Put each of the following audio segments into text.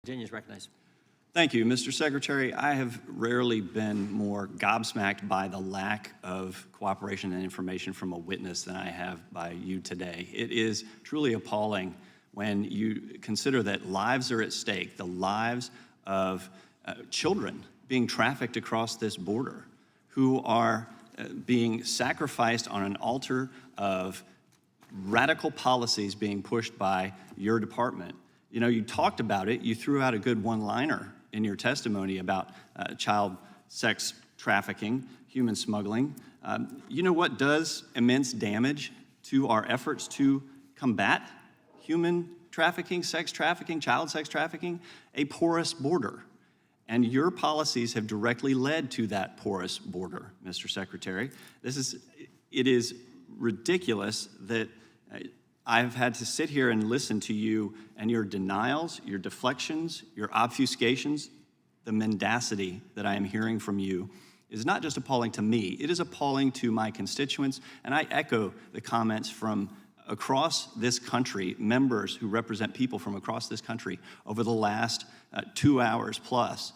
Virginia is recognized. Thank you, Mr. Secretary. I have rarely been more gobsmacked by the lack of cooperation and information from a witness than I have by you today. It is truly appalling when you consider that lives are at stake, the lives of children being trafficked across this border, who are being sacrificed on an altar of radical policies being pushed by your department. You know, you talked about it, you threw out a good one-liner in your testimony about child sex trafficking, human smuggling. You know what does immense damage to our efforts to combat human trafficking, sex trafficking, child sex trafficking? A porous border. And your policies have directly led to that porous border, Mr. Secretary. It is ridiculous that I've had to sit here and listen to you and your denials, your deflections, your obfuscations. The mendacity that I am hearing from you is not just appalling to me, it is appalling to my constituents, and I echo the comments from across this country, members who represent people from across this country over the last 2 hours plus,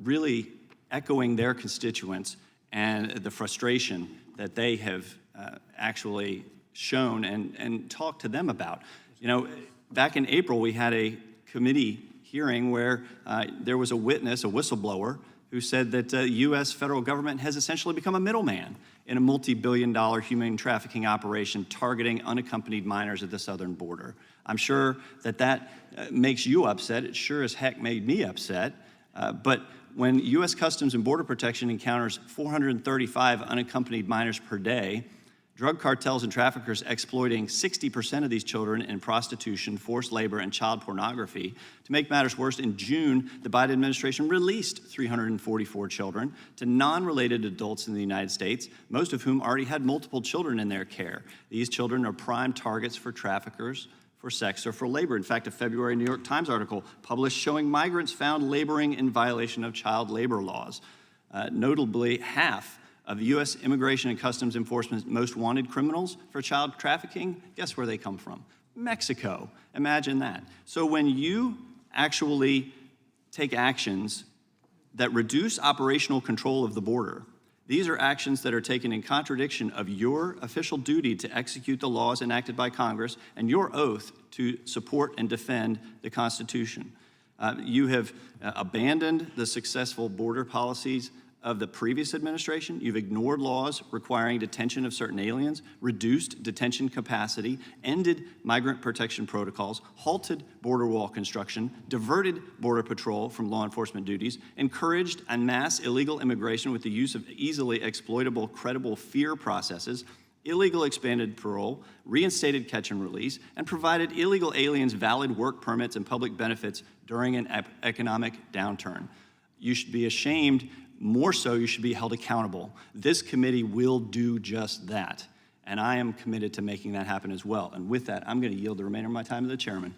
really echoing their constituents and the frustration that they have actually shown and talked to them about. You know, back in April, we had a committee hearing where there was a witness, a whistleblower, who said that the U.S. federal government has essentially become a middleman in a multi-billion-dollar human trafficking operation targeting unaccompanied minors at the southern border. I'm sure that makes you upset. It sure as heck made me upset. But when U.S. Customs and Border Protection encounters 435 unaccompanied minors per day, drug cartels and traffickers exploiting 60% of these children in prostitution, forced labor, and child pornography. To make matters worse, in June, the Biden administration released 344 children to non-related adults in the United States, most of whom already had multiple children in their care. These children are prime targets for traffickers, for sex, or for labor. In fact, a February New York Times article published showing migrants found laboring in violation of child labor laws. Notably, half of the U.S. Immigration and Customs Enforcement's most wanted criminals for child trafficking, guess where they come from? Mexico. Imagine that. So when you actually take actions that reduce operational control of the border, these are actions that are taken in contradiction of your official duty to execute the laws enacted by Congress and your oath to support and defend the Constitution. You have abandoned the successful border policies of the previous administration. You've ignored laws requiring detention of certain aliens, reduced detention capacity, ended migrant protection protocols, halted border wall construction, diverted Border Patrol from law enforcement duties, encouraged en masse illegal immigration with the use of easily exploitable credible fear processes, illegal expanded parole, reinstated catch and release, and provided illegal aliens valid work permits and public benefits during an economic downturn. You should be ashamed. More so, you should be held accountable. This committee will do just that, and I am committed to making that happen as well. And with that, I'm going to yield the remainder of my time to the chairman.